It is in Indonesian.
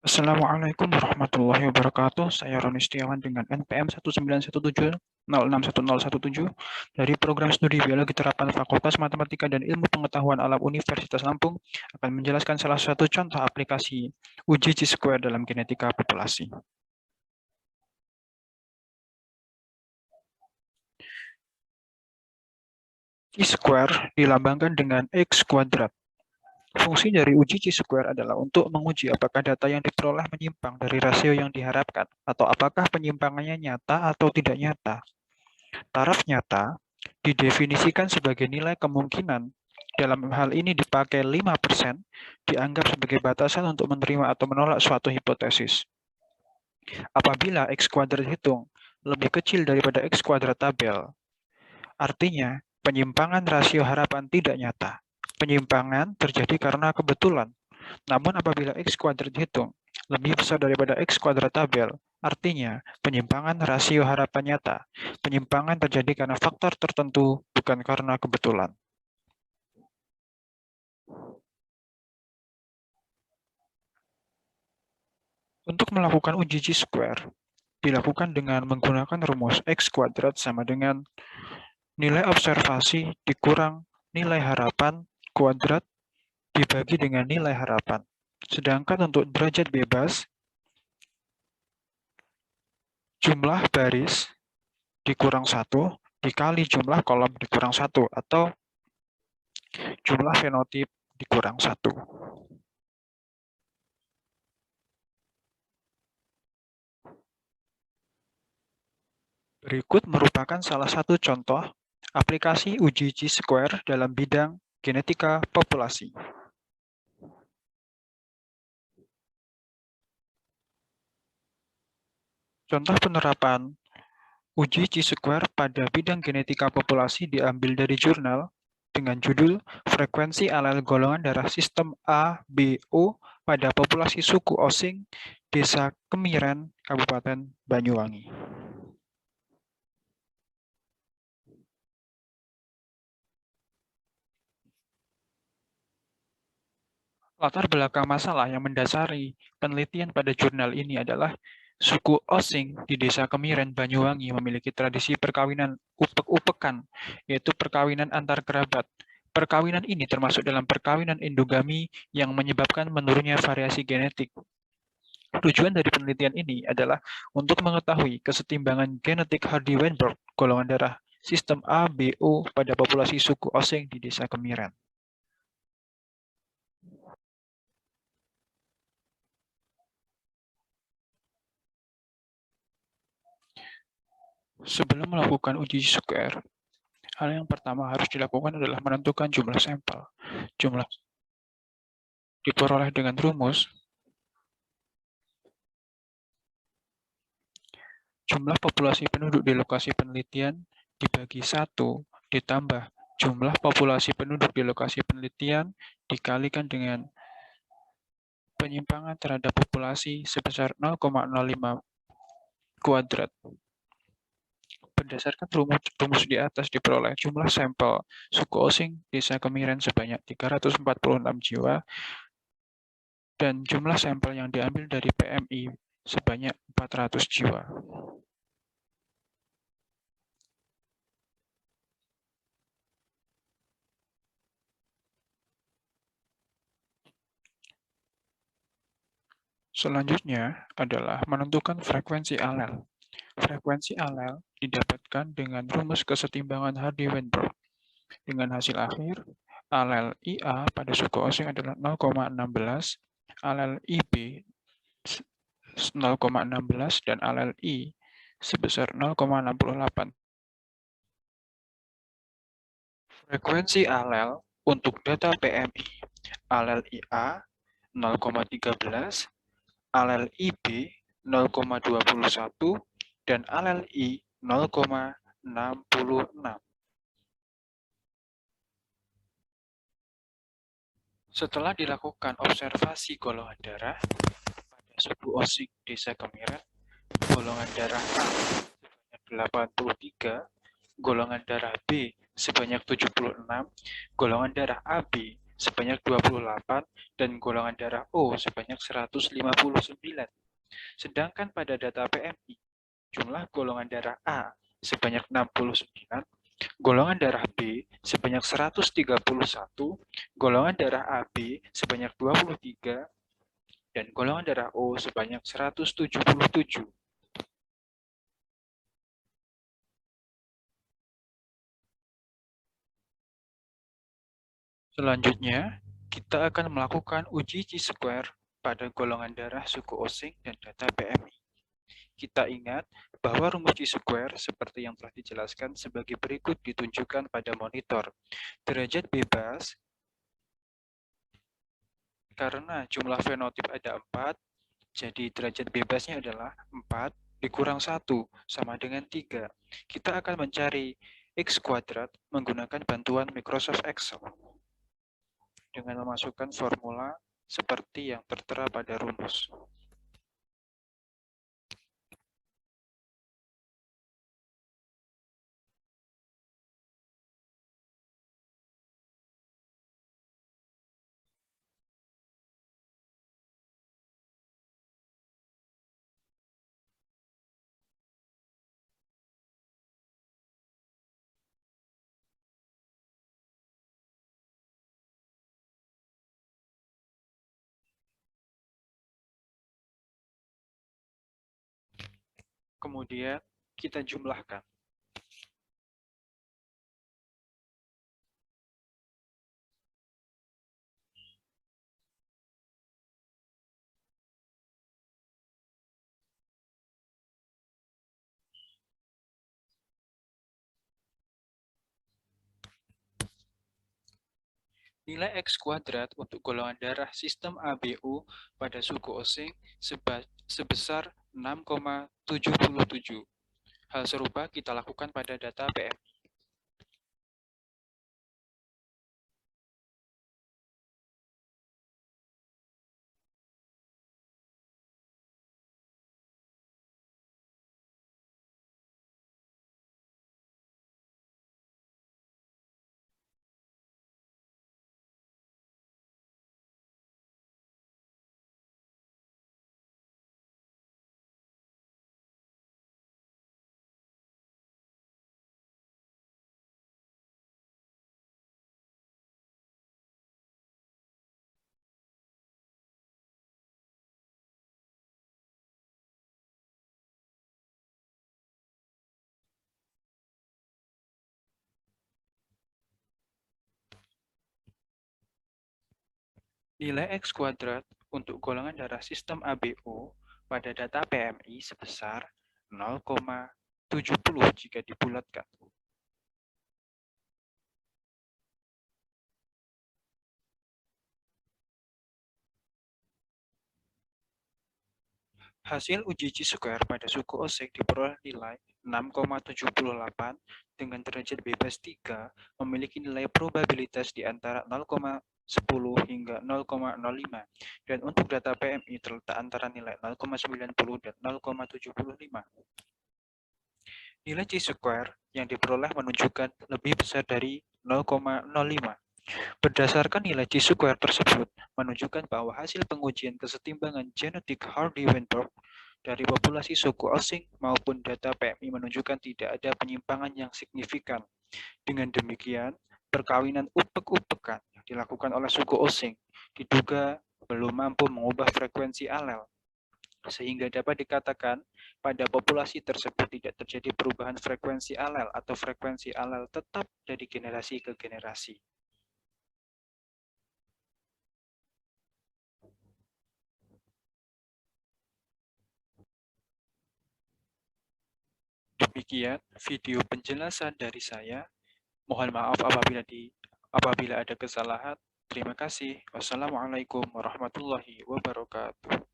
Assalamualaikum warahmatullahi wabarakatuh. Saya Roni Setiawan dengan NPM 19170611017 dari Program Studi Biologi Terapan Fakultas Matematika dan Ilmu Pengetahuan Alam Universitas Lampung akan menjelaskan salah satu contoh aplikasi uji Chi-square dalam genetika populasi. Chi-square dilambangkan dengan X kuadrat. Fungsi dari uji Chi-square adalah untuk menguji apakah data yang diperoleh menyimpang dari rasio yang diharapkan, atau apakah penyimpangannya nyata atau tidak nyata. Taraf nyata didefinisikan sebagai nilai kemungkinan. Dalam hal ini dipakai 5%, dianggap sebagai batasan untuk menerima atau menolak suatu hipotesis. Apabila X kuadrat hitung lebih kecil daripada X kuadrat tabel, artinya penyimpangan rasio harapan tidak nyata. Penyimpangan terjadi karena kebetulan. Namun apabila X kuadrat hitung lebih besar daripada X kuadrat tabel, artinya penyimpangan rasio harapan nyata. Penyimpangan terjadi karena faktor tertentu, bukan karena kebetulan. Untuk melakukan uji Chi-square, dilakukan dengan menggunakan rumus X kuadrat sama dengan nilai observasi dikurang nilai harapan kuadrat dibagi dengan nilai harapan. Sedangkan untuk derajat bebas, jumlah baris dikurang 1 dikali jumlah kolom dikurang 1 atau jumlah fenotip dikurang 1. Berikut merupakan salah satu contoh aplikasi uji Chi-square dalam bidang genetika populasi. Contoh penerapan uji Chi-square pada bidang genetika populasi diambil dari jurnal dengan judul Frekuensi alel golongan darah sistem A-BO pada populasi suku Osing, Desa Kemiren, Kabupaten Banyuwangi. Latar belakang masalah yang mendasari penelitian pada jurnal ini adalah suku Osing di Desa Kemiren, Banyuwangi memiliki tradisi perkawinan upek-upekan, yaitu perkawinan antar kerabat. Perkawinan ini termasuk dalam perkawinan endogami yang menyebabkan menurunnya variasi genetik. Tujuan dari penelitian ini adalah untuk mengetahui kesetimbangan genetik Hardy-Weinberg golongan darah sistem A-BO pada populasi suku Osing di Desa Kemiren. Sebelum melakukan uji Chi-square, hal yang pertama harus dilakukan adalah menentukan jumlah sampel. Jumlah diperoleh dengan rumus jumlah populasi penduduk di lokasi penelitian dibagi 1 ditambah jumlah populasi penduduk di lokasi penelitian dikalikan dengan penyimpangan terhadap populasi sebesar 0,05 kuadrat. Berdasarkan rumus di atas diperoleh jumlah sampel suku Osing Desa Kemiren sebanyak 346 jiwa dan jumlah sampel yang diambil dari PMI sebanyak 400 jiwa. Selanjutnya adalah menentukan frekuensi alel. Frekuensi alel didapatkan dengan rumus kesetimbangan Hardy-Weinberg. Dengan hasil akhir, alel IA pada suku Osing adalah 0,16, alel IB 0,16, dan alel I sebesar 0,68. Frekuensi alel untuk data PMI, alel IA 0,13, alel IB 0,21, dan alel I 0,66. Setelah dilakukan observasi golongan darah pada suku Osing Desa Kemiren, golongan darah A sebanyak 83, golongan darah B sebanyak 76, golongan darah AB sebanyak 28 dan golongan darah O sebanyak 159. Sedangkan pada data PMI, jumlah golongan darah A sebanyak 69, golongan darah B sebanyak 131, golongan darah AB sebanyak 23, dan golongan darah O sebanyak 177. Selanjutnya, kita akan melakukan uji chi-square pada golongan darah suku Osing dan data PMI. Kita ingat bahwa rumus chi-square seperti yang telah dijelaskan sebagai berikut ditunjukkan pada monitor. Derajat bebas karena jumlah fenotip ada 4, jadi derajat bebasnya adalah 4 dikurang 1 sama dengan 3. Kita akan mencari X kuadrat menggunakan bantuan Microsoft Excel dengan memasukkan formula seperti yang tertera pada rumus. Kemudian kita jumlahkan. Nilai X kuadrat untuk golongan darah sistem ABO pada suku Osing sebesar 6,77. Hal serupa kita lakukan pada data PMI. Nilai X kuadrat untuk golongan darah sistem ABO pada data PMI sebesar 0,70 jika dibulatkan. Hasil uji chi-square pada suku Osing diperoleh nilai 6,78 dengan derajat bebas 3 memiliki nilai probabilitas di antara 0,10 hingga 0,05 dan untuk data PMI terletak antara nilai 0,90 dan 0,75. Nilai chi-square yang diperoleh menunjukkan lebih besar dari 0,05. Berdasarkan nilai chi-square tersebut, menunjukkan bahwa hasil pengujian kesetimbangan genetik Hardy-Weinberg dari populasi suku Osing maupun data PMI menunjukkan tidak ada penyimpangan yang signifikan. Dengan demikian, perkawinan upek-upekan yang dilakukan oleh suku Osing diduga belum mampu mengubah frekuensi alel, sehingga dapat dikatakan pada populasi tersebut tidak terjadi perubahan frekuensi alel atau frekuensi alel tetap dari generasi ke generasi. Demikian video penjelasan dari saya. Mohon maaf apabila ada kesalahan. Terima kasih. Wassalamualaikum warahmatullahi wabarakatuh.